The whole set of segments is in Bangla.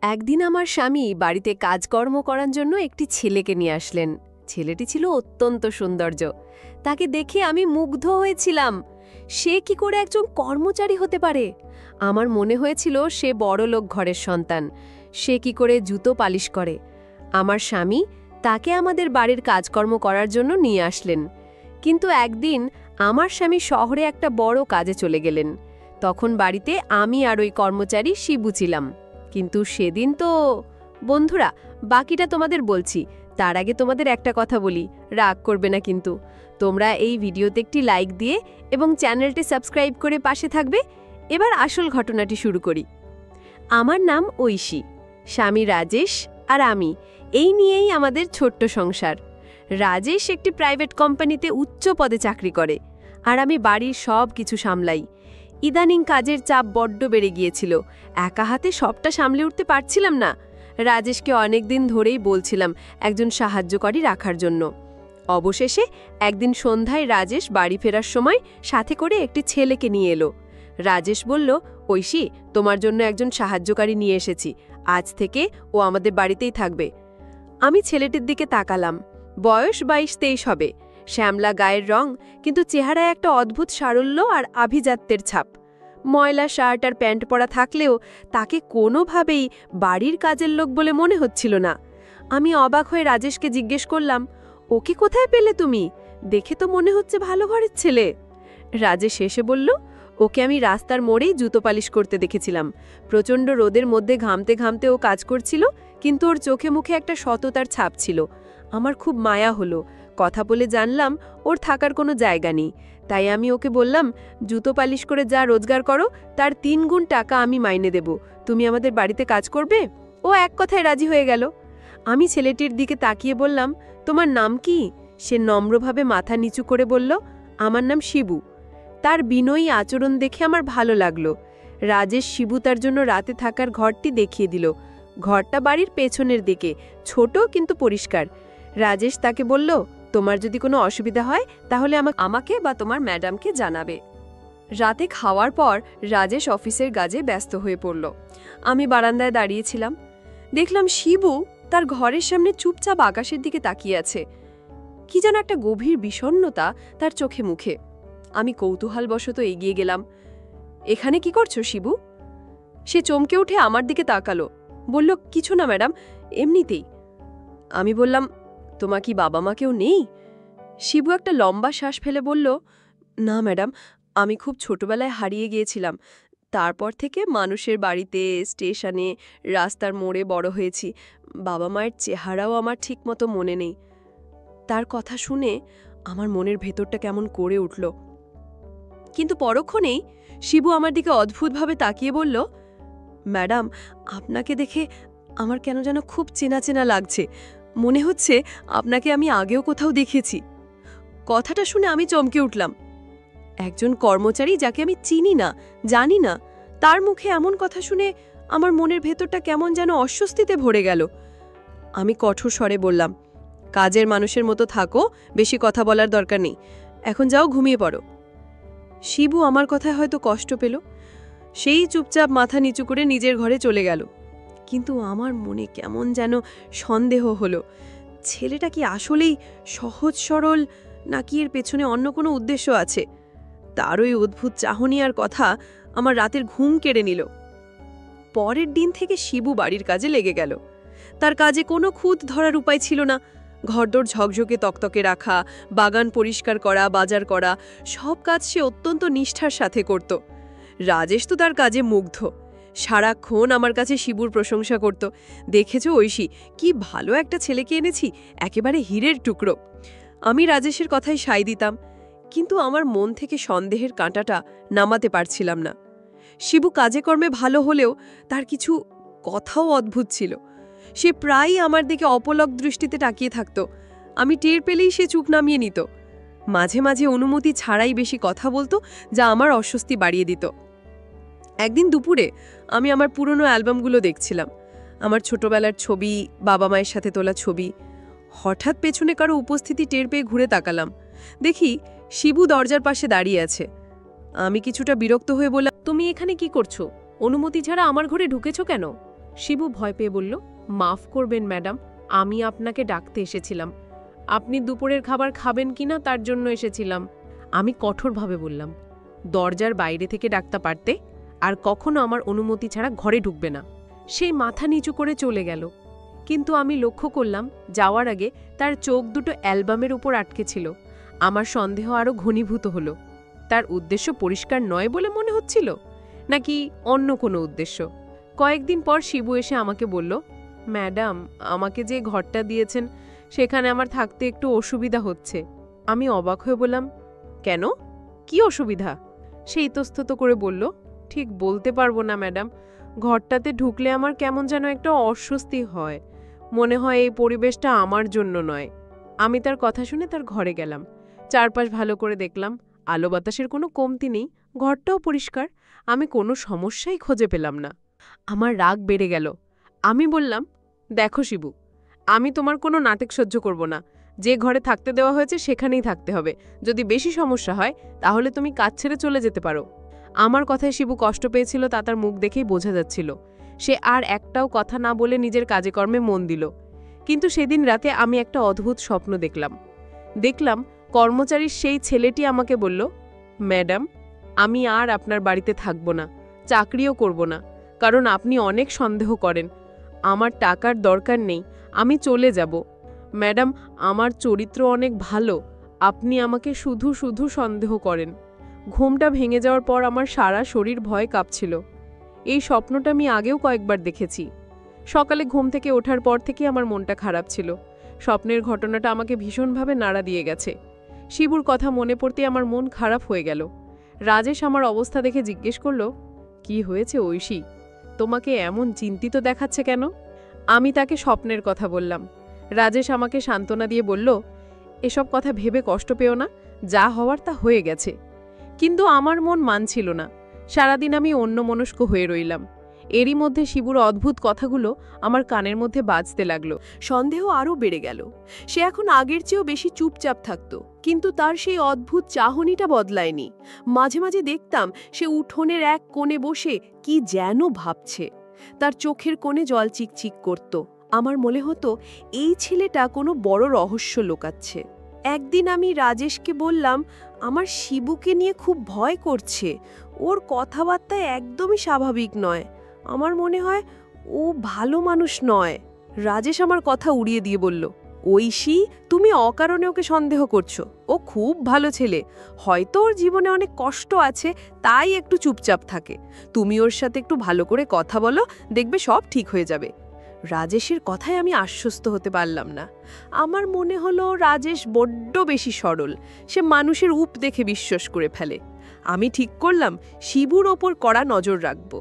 একদিন আমার স্বামী বাড়িতে কাজকর্ম করার জন্য একটি ছেলেকে নিয়ে আসলেন। ছেলেটি ছিল অত্যন্ত সৌন্দর্য। তাকে দেখে আমি মুগ্ধ হয়েছিলাম। সে কি করে একজন কর্মচারী হতে পারে? আমার মনে হয়েছিল সে বড়লোক ঘরের সন্তান। সে কি করে জুতো পালিশ করে। আমার স্বামী তাকে আমাদের বাড়ির কাজকর্ম করার জন্য নিয়ে আসলেন। কিন্তু একদিন আমার স্বামী শহরে একটা বড় কাজে চলে গেলেন। তখন বাড়িতে আমি আর ওই কর্মচারী শিবু ছিলাম। কিন্তু সেদিন তো বন্ধুরা, বাকিটা তোমাদের বলছি। তার আগে তোমাদের একটা কথা বলি, রাগ করবে না কিন্তু। তোমরা এই ভিডিওতে একটি লাইক দিয়ে এবং চ্যানেলটি সাবস্ক্রাইব করে পাশে থাকবে। এবার আসল ঘটনাটি শুরু করি। আমার নাম ঐশী, স্বামী রাজেশ আর আমি, এই নিয়েই আমাদের ছোট্ট সংসার। রাজেশ একটি প্রাইভেট কোম্পানিতে উচ্চ পদে চাকরি করে, আর আমি বাড়ির সব কিছু সামলাই। ইদানিং কাজের চাপ বড্ড বেড়ে গিয়েছিল, একা হাতে সবটা সামলে উঠতে পারছিলাম না। রাজেশকে অনেকদিন ধরেই বলছিলাম একজন সাহায্যকারী রাখার জন্য। অবশেষে একদিন সন্ধ্যায় রাজেশ বাড়ি ফেরার সময় সাথে করে একটি ছেলেকে নিয়ে এলো। রাজেশ বলল, ঐশী, তোমার জন্য একজন সাহায্যকারী নিয়ে এসেছি। আজ থেকে ও আমাদের বাড়িতেই থাকবে। আমি ছেলেটির দিকে তাকালাম। বয়স 22-23 হবে। শ্যামলা গায়ের রং, কিন্তু চেহারায় একটা অদ্ভুত সারল্য আর আভিজাত্যের ছাপ। ময়লা শার্ট আর প্যান্ট পরা থাকলেও তাকে কোনোভাবেই বাড়ির কাজের লোক বলে মনে হচ্ছিল না। আমি অবাক হয়ে রাজেশকে জিজ্ঞেস করলাম, ওকে কোথায় পেলে তুমি? দেখে তো মনে হচ্ছে ভালো ঘরের ছেলে। রাজেশ হেসে বলল, ওকে আমি রাস্তার মোড়েই জুতো পালিশ করতে দেখেছিলাম। প্রচণ্ড রোদের মধ্যে ঘামতে ঘামতে ও কাজ করছিল, কিন্তু ওর চোখে মুখে একটা সততার ছাপ ছিল। আমার খুব মায়া হলো। কথা বলে জানলাম ওর থাকার কোনো জায়গা নেই। তাই আমি ওকে বললাম, জুতো পালিশ করে যা রোজগার করো তার 3 গুণ টাকা আমি মাইনে দেব। তুমি আমাদের বাড়িতে কাজ করবে? ও এক কথায় রাজি হয়ে গেল। আমি ছেলেটির দিকে তাকিয়ে বললাম, তোমার নাম কি? সে নম্রভাবে মাথা নিচু করে বলল, আমার নাম শিবু। তার বিনয়ী আচরণ দেখে আমার ভালো লাগলো। রাজেশ শিবু তার জন্য রাতে থাকার ঘরটি দেখিয়ে দিল। ঘরটা বাড়ির পেছনের দিকে, ছোট কিন্তু পরিষ্কার। রাজেশ তাকে বলল, তোমার যদি কোনো অসুবিধা হয় তাহলে আমাকে বা তোমার ম্যাডামকে জানাবে। রাতে খাওয়ার পর রাজেশ অফিসের কাজে ব্যস্ত হয়ে পড়ল। আমি বারান্দায় দাঁড়িয়েছিলাম। দেখলাম শিবু তার ঘরের সামনে চুপচাপ আকাশের দিকে তাকিয়ে আছে। কি যেন একটা গভীর বিষণ্ণতা তার চোখে মুখে। আমি কৌতূহলবশত এগিয়ে গেলাম। এখানে কি করছো শিবু? সে চমকে উঠে আমার দিকে তাকালো, বলল, কিছু না ম্যাডাম, এমনিতেই। আমি বললাম, তোমার কি বাবা মা কেউ নেই? শিবু একটা লম্বা শ্বাস ফেলে বলল, না ম্যাডাম, আমি খুব ছোটবেলায় হারিয়ে গিয়েছিলাম। তারপর থেকে মানুষের বাড়িতে, স্টেশনে, রাস্তার মোড়ে বড় হয়েছি। বাবা মায়ের চেহারাও আমার ঠিকমতো মনে নেই। তার কথা শুনে আমার মনের ভেতরটা কেমন করে উঠল। কিন্তু পরক্ষণেই শিবু আমার দিকে অদ্ভুতভাবে তাকিয়ে বলল, ম্যাডাম, আপনাকে দেখে আমার কেন যেন খুব চেনা চেনা লাগছে। মনে হচ্ছে আপনাকে আমি আগেও কোথাও দেখেছি। কথাটা শুনে আমি চমকে উঠলাম। একজন কর্মচারী যাকে আমি চিনি না, জানি না, তার মুখে এমন কথা শুনে আমার মনের ভেতরটা কেমন যেন অস্বস্তিতে ভরে গেল। আমি কঠোর স্বরে বললাম, কাজের মানুষের মতো থাকো, বেশি কথা বলার দরকার নেই। এখন যাও, ঘুমিয়ে পড়ো। শিবু আমার কথায় হয়তো কষ্ট পেল। সেই চুপচাপ মাথা নিচু করে নিজের ঘরে চলে গেল। কিন্তু আমার মনে কেমন যেন সন্দেহ হলো। ছেলেটা কি আসলেই সহজ সরল, নাকি এর পেছনে অন্য কোনো উদ্দেশ্য আছে? তার ওই অদ্ভুত চাহনি আর কথা আমার রাতের ঘুম কেড়ে নিল। পরের দিন থেকে শিবু বাড়ির কাজে লেগে গেল। তার কাজে কোনো খুঁত ধরার উপায় ছিল না। ঘরদোর ঝকঝকে তকতকে রাখা, বাগান পরিষ্কার করা, বাজার করা, সব কাজ সে অত্যন্ত নিষ্ঠার সাথে করত। রাজেশ তো তার কাজে মুগ্ধ। সারাক্ষণ আমার কাছে শিবুর প্রশংসা করত। দেখেছো ঐশী, কি ভালো একটা ছেলেকে এনেছি, একেবারে হীরের টুকরো। আমি রাজেশের কথায় সায় দিতাম, কিন্তু আমার মন থেকে সন্দেহের কাঁটাটা নামাতে পারছিলাম না। শিবু কাজে কর্মে ভালো হলেও তার কিছু কথাও অদ্ভুত ছিল। সে প্রায়ই আমার দিকে অপলক দৃষ্টিতে তাকিয়ে থাকত। আমি টের পেলেই সে চুপ নামিয়ে নিত। মাঝে মাঝে অনুমতি ছাড়াই বেশি কথা বলতো, যা আমার অস্বস্তি বাড়িয়ে দিত। একদিন দুপুরে আমি আমার পুরনো অ্যালবামগুলো দেখছিলাম। আমার ছোটবেলার ছবি, বাবা মায়ের সাথে তোলা ছবি। হঠাৎ পেছনে কারো উপস্থিতি টের পেয়ে ঘুরে তাকালাম। দেখি শিবু দরজার পাশে দাঁড়িয়ে আছে। আমি কিছুটা বিরক্ত হয়ে বললাম, তুমি এখানে কি করছো? অনুমতি ছাড়া আমার ঘরে ঢুকেছো কেন? শিবু ভয় পেয়ে বলল, মাফ করবেন ম্যাডাম, আমি আপনাকে ডাকতে এসেছিলাম। আপনি দুপুরের খাবার খাবেন কিনা তার জন্য এসেছিলাম। আমি কঠোরভাবে বললাম, দরজার বাইরে থেকে ডাকতে পারতে, আর কখনো আমার অনুমতি ছাড়া ঘরে ঢুকবে না। সেই মাথা নিচু করে চলে গেল। কিন্তু আমি লক্ষ্য করলাম যাওয়ার আগে তার চোখ দুটো অ্যালবামের উপর আটকে ছিল। আমার সন্দেহ আরও ঘনীভূত হলো। তার উদ্দেশ্য পরিষ্কার নয় বলে মনে হচ্ছিল, নাকি অন্য কোনো উদ্দেশ্য? কয়েকদিন পর শিবু এসে আমাকে বলল, ম্যাডাম, আমাকে যে ঘরটা দিয়েছেন সেখানে আমার থাকতে একটু অসুবিধা হচ্ছে। আমি অবাক হয়ে বললাম, কেন, কি অসুবিধা? সে ইতস্তত করে বলল, ঠিক বলতে পারবো না ম্যাডাম, ঘরটাতে ঢুকলে আমার কেমন যেন একটা অস্বস্তি হয়, মনে হয় এই পরিবেশটা আমার জন্য নয়। আমি তার কথা শুনে তার ঘরে গেলাম। চারপাশ ভালো করে দেখলাম, আলো বাতাসের কোনো কমতি নেই, ঘরটাও পরিষ্কার। আমি কোনো সমস্যাই খুঁজে পেলাম না। আমার রাগ বেড়ে গেল। আমি বললাম, দেখো শিবু, আমি তোমার কোনো নাটক সহ্য করব না। যে ঘরে থাকতে দেওয়া হয়েছে সেখানেই থাকতে হবে। যদি বেশি সমস্যা হয় তাহলে তুমি কাজ ছেড়ে চলে যেতে পারো। আমার কথায় শিবু কষ্ট পেয়েছিল তা তার মুখ দেখেই বোঝা যাচ্ছিল। সে আর একটাও কথা না বলে নিজের কাজে কর্মে মন দিল। কিন্তু সেদিন রাতে আমি একটা অদ্ভুত স্বপ্ন দেখলাম কর্মচারীর সেই ছেলেটি আমাকে বলল, ম্যাডাম, আমি আর আপনার বাড়িতে থাকব না, চাকরিও করব না, কারণ আপনি অনেক সন্দেহ করেন। আমার টাকার দরকার নেই, আমি চলে যাব। ম্যাডাম, আমার চরিত্র অনেক ভালো, আপনি আমাকে শুধু শুধু সন্দেহ করেন। ঘুমটা ভেঙে যাওয়ার পর আমার সারা শরীর ভয়ে কাঁপছিল। এই স্বপ্নটা আমি আগেও কয়েকবার দেখেছি। সকালে ঘুম থেকে ওঠার পর থেকে আমার মনটা খারাপ ছিল। স্বপ্নের ঘটনাটা আমাকে ভীষণভাবে নাড়া দিয়ে গেছে। শিবুর কথা মনে পড়তে আমার মন খারাপ হয়ে গেল। রাজেশ আমার অবস্থা দেখে জিজ্ঞেস করল, কি হয়েছে ঐশী, তোমাকে এমন চিন্তিত দেখাচ্ছে কেন? আমি তাকে স্বপ্নের কথা বললাম। রাজেশ আমাকে সান্ত্বনা দিয়ে বলল, এসব কথা ভেবে কষ্ট পেও না, যা হওয়ার তা হয়ে গেছে। কিন্তু আমার মন মানছিল না। সারাদিন আমি অন্যমনস্ক হয়ে রইলাম। এরই মধ্যে শিবুর অদ্ভুত কথাগুলো আমার কানের মধ্যে বাজতে লাগলো। সন্দেহ আরও বেড়ে গেল। সে এখন আগের চেয়েও বেশি চুপচাপ থাকত, কিন্তু তার সেই অদ্ভুত চাহনিটা বদলায়নি। মাঝে মাঝে দেখতাম সে উঠোনের এক কোণে বসে কি যেন ভাবছে। তার চোখের কোণে জল চিকচিক করত। আমার মনে হতো এই ছেলেটা কোনো বড় রহস্য লুকাচ্ছে। একদিন আমি রাজেশকে বললাম, আমার শিবুকে নিয়ে খুব ভয় করছে, ওর কথাবার্তা একদমই স্বাভাবিক নয়, আমার মনে হয় ও ভালো মানুষ নয়। রাজেশ আমার কথা উড়িয়ে দিয়ে বলল, ঐশী, তুমি অকারণে ওকে সন্দেহ করছো। ও খুব ভালো ছেলে, হয়তো ওর জীবনে অনেক কষ্ট আছে, তাই একটু চুপচাপ থাকে। তুমি ওর সাথে একটু ভালো করে কথা বলো, দেখবে সব ঠিক হয়ে যাবে। রাজেশের কথায় আমি আশ্বস্ত হতে পারলাম না। আমার মনে হলো রাজেশ বড্ড বেশি সরল, সে মানুষের রূপ দেখে বিশ্বাস করে ফেলে। আমি ঠিক করলাম শিবুর ওপর কড়া নজর রাখব।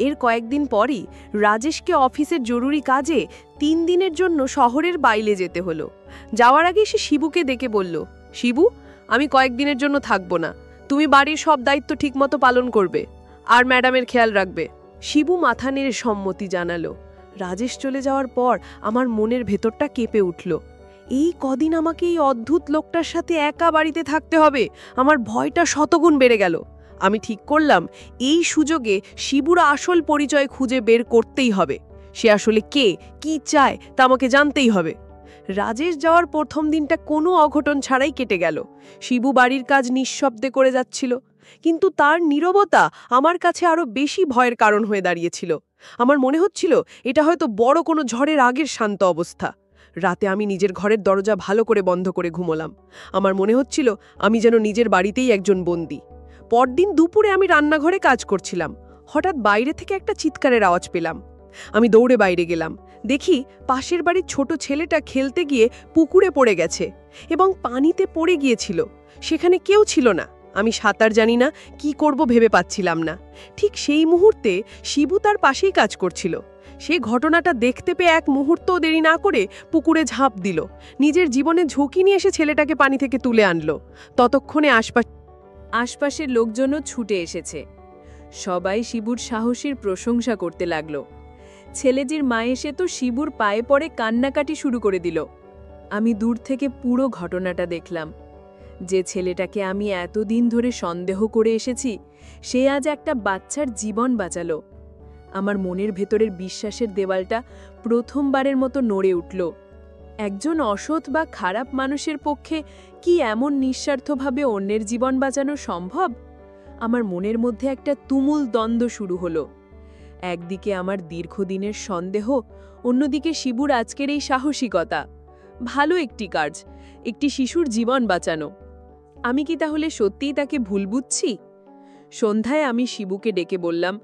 এর কয়েকদিন পরই রাজেশকে অফিসের জরুরি কাজে 3 দিনের জন্য শহরের বাইরে যেতে হলো। যাওয়ার আগে সে শিবুকে ডেকে বলল, শিবু, আমি কয়েকদিনের জন্য থাকবো না, তুমি বাড়ির সব দায়িত্ব ঠিকমতো পালন করবে, আর ম্যাডামের খেয়াল রাখবে। শিবু মাথা নেড়ে সম্মতি জানালো। রাজেশ চলে যাওয়ার পর আমার মনের ভেতরটা কেঁপে উঠল। এই কদিন আমাকে এই অদ্ভুত লোকটার সাথে একা বাড়িতে থাকতে হবে। আমার ভয়টা শতগুণ বেড়ে গেল। আমি ঠিক করলাম এই সুযোগে শিবুর আসল পরিচয় খুঁজে বের করতেই হবে। সে আসলে কে, কি চায় তা আমাকে জানতেই হবে। রাজেশ যাওয়ার প্রথম দিনটা কোনো অঘটন ছাড়াই কেটে গেল। শিবু বাড়ির কাজ নিঃশব্দে করে যাচ্ছিল, কিন্তু তার নীরবতা আমার কাছে আরো বেশি ভয়ের কারণ হয়ে দাঁড়িয়েছিল। আমার মনে হচ্ছিল এটা হয়তো বড় কোনো ঝড়ের আগের শান্ত অবস্থা। রাতে আমি নিজের ঘরের দরজা ভালো করে বন্ধ করে ঘুমোলাম। আমার মনে হচ্ছিল আমি যেন নিজের বাড়িতেই একজন বন্দী। পরদিন দুপুরে আমি রান্নাঘরে কাজ করছিলাম। হঠাৎ বাইরে থেকে একটা চিৎকারের আওয়াজ পেলাম। আমি দৌড়ে বাইরে গেলাম। দেখি পাশের বাড়ির ছোট ছেলেটা খেলতে গিয়ে পুকুরে পড়ে গেছে এবং পানিতে পড়ে গিয়েছিল। সেখানে কেউ ছিল না। আমি সাঁতার জানি না, কি করব ভেবে পাচ্ছিলাম না। ঠিক সেই মুহূর্তে শিবু তার পাশেই কাজ করছিল। সে ঘটনাটা দেখতে পেয়ে এক মুহূর্তও দেরি না করে পুকুরে ঝাঁপ দিল। নিজের জীবনে ঝুঁকি নিয়ে এসে ছেলেটাকে পানি থেকে তুলে আনলো। ততক্ষণে আশপাশের লোকজনও ছুটে এসেছে। সবাই শিবুর সাহসীর প্রশংসা করতে লাগল। ছেলেজির মা এসে তো শিবুর পায়ে পড়ে কান্নাকাটি শুরু করে দিল। আমি দূর থেকে পুরো ঘটনাটা দেখলাম। যে ছেলেটাকে আমি এতদিন ধরে সন্দেহ করে এসেছি, সে আজ একটা বাচ্চার জীবন বাঁচালো। আমার মনের ভেতরের বিশ্বাসের দেওয়ালটা প্রথমবারের মতো নড়ে উঠল। একজন অসৎ বা খারাপ মানুষের পক্ষে কি এমন নিঃস্বার্থভাবে অন্যের জীবন বাঁচানো সম্ভব? আমার মনের মধ্যে একটা তুমুল দ্বন্দ্ব শুরু হলো। একদিকে আমার দীর্ঘদিনের সন্দেহ, অন্যদিকে শিবুর আজকের এই সাহসিকতা। ভালো একটি কাজ, একটি শিশুর জীবন বাঁচানো। আমি কি তাহলে সত্যিই তাকে ভুল বুঝছি? সন্ধ্যায় আমি শিবুকে ডেকে বললাম,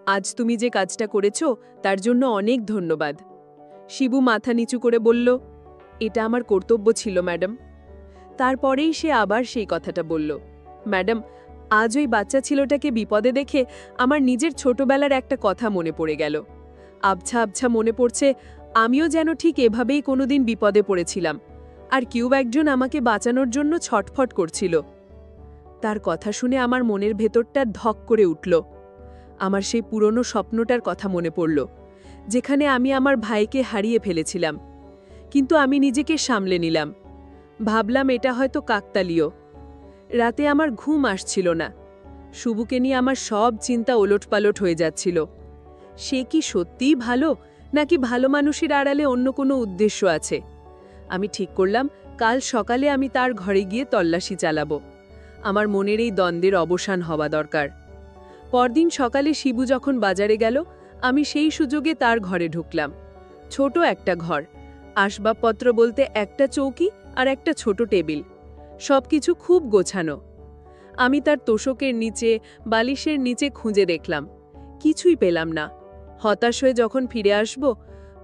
আজ তুমি যে কাজটা করেছ তার জন্য অনেক ধন্যবাদ। শিবু মাথা নিচু করে বলল, এটা আমার কর্তব্য ছিল ম্যাডাম। তারপরেই সে আবার সেই কথাটা বলল, ম্যাডাম, আজ ওই বাচ্চা ছেলেটাকে বিপদে দেখে আমার নিজের ছোটবেলার একটা কথা মনে পড়ে গেল। আবছা আবছা মনে পড়ছে আমিও যেন ঠিক এভাবেই কোনোদিন বিপদে পড়েছিলাম, আর কেউ একজন আমাকে বাঁচানোর জন্য ছটফট করছিল। তার কথা শুনে আমার মনের ভেতরটা ধক করে উঠল। আমার সেই পুরনো স্বপ্নটার কথা মনে পড়ল, যেখানে আমি আমার ভাইকে হারিয়ে ফেলেছিলাম। কিন্তু আমি নিজেকে সামলে নিলাম। ভাবলাম এটা হয়তো কাকতালীয়। রাতে আমার ঘুম আসছিল না। শুভুকে নিয়ে আমার সব চিন্তা ওলটপালট হয়ে যাচ্ছিল। সে কি সত্যিই ভালো, নাকি ভালো মানুষের আড়ালে অন্য কোনো উদ্দেশ্য আছে? আমি ঠিক করলাম কাল সকালে আমি তার ঘরে গিয়ে তল্লাশি চালাবো। আমার মনের এই দ্বন্দ্বের অবসান হওয়া দরকার। পরদিন সকালে শিবু যখন বাজারে গেল, আমি সেই সুযোগে তার ঘরে ঢুকলাম। ছোট একটা ঘর, আসবাবপত্র বলতে একটা চৌকি আর একটা ছোট টেবিল, সবকিছু খুব গোছানো। আমি তার তোশকের নিচে, বালিশের নিচে খুঁজে দেখলাম, কিছুই পেলাম না। হতাশ হয়ে যখন ফিরে আসব,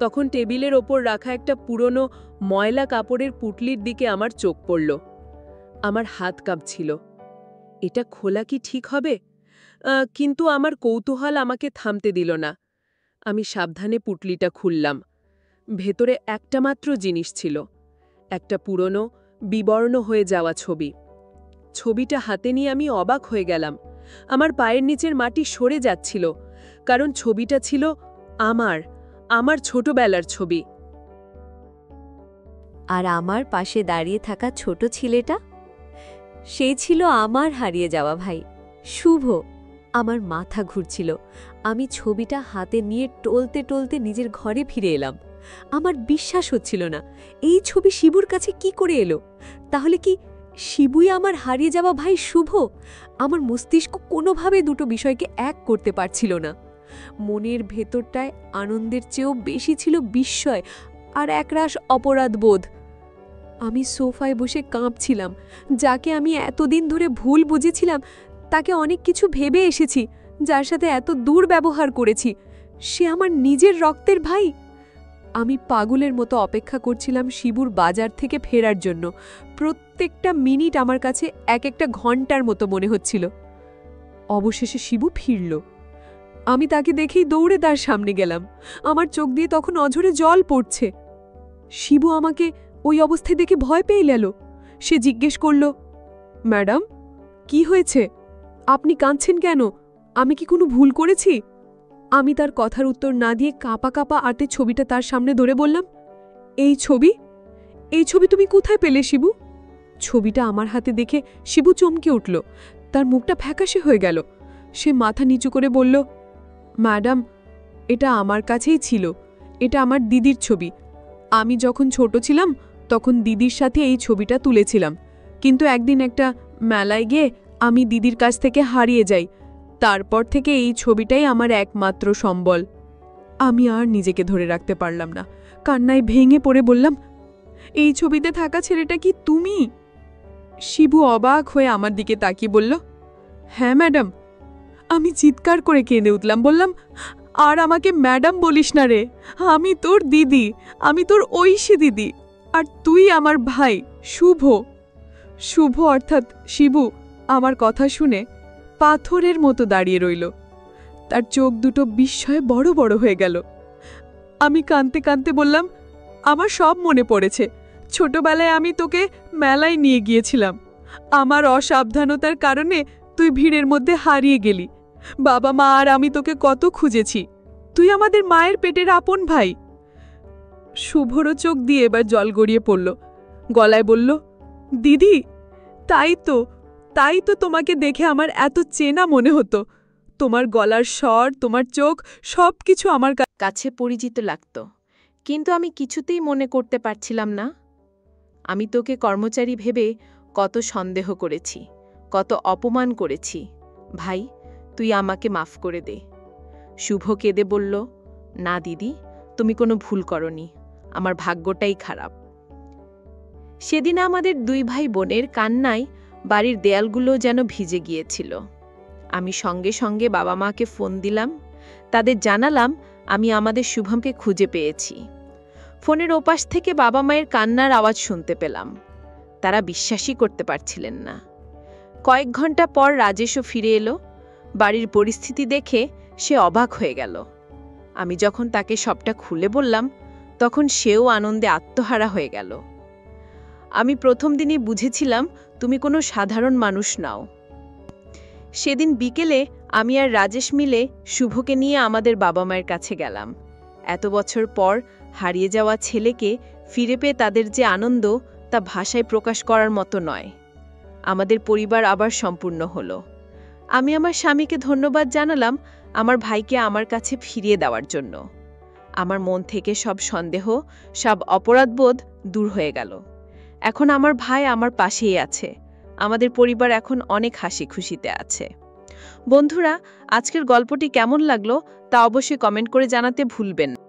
তখন টেবিলের ওপর রাখা একটা পুরনো ময়লা কাপড়ের পুটলির দিকে আমার চোখ পড়ল। আমার হাত কাঁপছিল। এটা খোলা কি ঠিক হবে? কিন্তু আমার কৌতূহল আমাকে থামতে দিল না। আমি সাবধানে পুটলিটা খুললাম। ভেতরে একটা মাত্র জিনিস ছিল, একটা পুরনো, বিবর্ণ হয়ে যাওয়া ছবি। ছবিটা হাতে নিয়ে আমি অবাক হয়ে গেলাম। আমার পায়ের নিচের মাটি সরে যাচ্ছিল, কারণ ছবিটা ছিল আমার ছোটবেলার ছবি। আর আমার পাশে দাঁড়িয়ে থাকা ছোট ছেলেটা, সে ছিল আমার হারিয়ে যাওয়া ভাই শুভ। আমার মাথা ঘুরছিল। আমি ছবিটা হাতে নিয়ে টলতে টলতে নিজের ঘরে ফিরে এলাম। আমার বিশ্বাস হচ্ছিল না, এই ছবি শিবুর কাছে কি করে এলো? তাহলে কি শিবুই আমার হারিয়ে যাওয়া ভাই শুভ? আমার মস্তিষ্ক কোনোভাবে দুটো বিষয়কে এক করতে পারছিল না। মনের ভেতরটায় আনন্দের চেয়েও বেশি ছিল বিস্ময় আর একরাশ অপরাধবোধ। আমি সোফায় বসে কাঁপছিলাম। যাকে আমি এতদিন ধরে ভুল বুঝেছিলাম, তাকে অনেক কিছু ভেবে এসেছি, যার সাথে এত দুর্ব্যবহার করেছি, সে আমার নিজের রক্তের ভাই। আমি পাগলের মতো অপেক্ষা করছিলাম শিবুর বাজার থেকে ফেরার জন্য। প্রত্যেকটা মিনিট আমার কাছে এক একটা ঘন্টার মতো মনে হচ্ছিল। অবশেষে শিবু ফিরল। আমি তাকে দেখেই দৌড়ে তার সামনে গেলাম। আমার চোখ দিয়ে তখন অঝরে জল পড়ছে। শিবু আমাকে ওই অবস্থায় দেখে ভয় পেয়ে গেল। সে জিজ্ঞেস করল, ম্যাডাম, কি হয়েছে? আপনি কাঁদছেন কেন? আমি কি কোনো ভুল করেছি? আমি তার কথার উত্তর না দিয়ে কাঁপা কাঁপা আর্তে ছবিটা তার সামনে ধরে বললাম, এই ছবি তুমি কোথায় পেলে শিবু? ছবিটা আমার হাতে দেখে শিবু চমকে উঠল। তার মুখটা ফ্যাকাশে হয়ে গেল। সে মাথা নিচু করে বলল, ম্যাডাম, এটা আমার কাছেই ছিল। এটা আমার দিদির ছবি। আমি যখন ছোট ছিলাম তখন দিদির সাথে এই ছবিটা তুলেছিলাম, কিন্তু একদিন একটা মেলায় গিয়ে আমি দিদির কাছ থেকে হারিয়ে যাই। তারপর থেকে এই ছবিটাই আমার একমাত্র সম্বল। আমি আর নিজেকে ধরে রাখতে পারলাম না। কান্নায় ভেঙে পড়ে বললাম, এই ছবিতে থাকা ছেলেটা কি তুমি? শিবু অবাক হয়ে আমার দিকে তাকিয়ে বলল, হ্যাঁ ম্যাডাম। আমি চিৎকার করে কেঁদে উঠলাম, বললাম, আর আমাকে ম্যাডাম বলিস না রে। আমি তোর দিদি, আমি তোর ঐশী দিদি, আর তুই আমার ভাই শুভ। শুভ অর্থাৎ শিবু আমার কথা শুনে পাথরের মতো দাঁড়িয়ে রইল। তার চোখ দুটো বিস্ময়ে বড় বড় হয়ে গেল। আমি কাঁদতে কাঁদতে বললাম, আমার সব মনে পড়েছে। ছোটবেলায় আমি তোকে মেলায় নিয়ে গিয়েছিলাম। আমার অসাবধানতার কারণে তুই ভিড়ের মধ্যে হারিয়ে গেলি। বাবা মা আর আমি তোকে কত খুঁজেছি। তুই আমাদের মায়ের পেটের আপন ভাই। শুভরও চোখ দিয়ে এবার জল গড়িয়ে পড়ল। গলায় বলল, দিদি, তাই তো তোমাকে দেখে আমার এত চেনা মনে হতো। তোমার গলার স্বর, তোমার চোখ, সবকিছু আমার কাছে পরিচিত লাগত, কিন্তু আমি কিছুতেই মনে করতে পারছিলাম না। আমি তোকে কর্মচারী ভেবে কত সন্দেহ করেছি, কত অপমান করেছি। ভাই, তুই আমাকে মাফ করে দে। শুভ কেঁদে বলল, না দিদি, তুমি কোনো ভুল করনি, আমার ভাগ্যটাই খারাপ। সেদিন আমাদের দুই ভাই বোনের কান্নায় বাড়ির দেয়ালগুলো যেন ভিজে গিয়েছিল। আমি সঙ্গে সঙ্গে বাবা মাকে ফোন দিলাম, তাদের জানালাম আমি আমাদের শুভমকে খুঁজে পেয়েছি। ফোনের ওপাশ থেকে বাবা মায়ের কান্নার আওয়াজ শুনতে পেলাম। তারা বিশ্বাসই করতে পারছিলেন না। কয়েক ঘন্টা পর রাজেশও ফিরে এলো। বাড়ির পরিস্থিতি দেখে সে অবাক হয়ে গেল। আমি যখন তাকে সবটা খুলে বললাম, তখন সেও আনন্দে আত্মহারা হয়ে গেল। আমি প্রথম দিনই বুঝেছিলাম তুমি কোনো সাধারণ মানুষ নাও। সেদিন বিকেলে আমি আর রাজেশ মিলে শুভকে নিয়ে আমাদের বাবা মায়ের কাছে গেলাম। এত বছর পর হারিয়ে যাওয়া ছেলেকে ফিরে পেয়ে তাদের যে আনন্দ, তা ভাষায় প্রকাশ করার মতো নয়। আমাদের পরিবার আবার সম্পূর্ণ হলো। আমি আমার স্বামীকে ধন্যবাদ জানালাম আমার ভাইকে আমার কাছে ফিরিয়ে দেওয়ার জন্য। আমার মন থেকে সব সন্দেহ, সব অপরাধবোধ দূর হয়ে গেল। এখন আমার ভাই আমার পাশেই আছে। আমাদের পরিবার এখন অনেক হাসি খুশিতে আছে। বন্ধুরা, আজকের গল্পটি কেমন লাগলো তা অবশ্যই কমেন্ট করে জানাতে ভুলবেন না।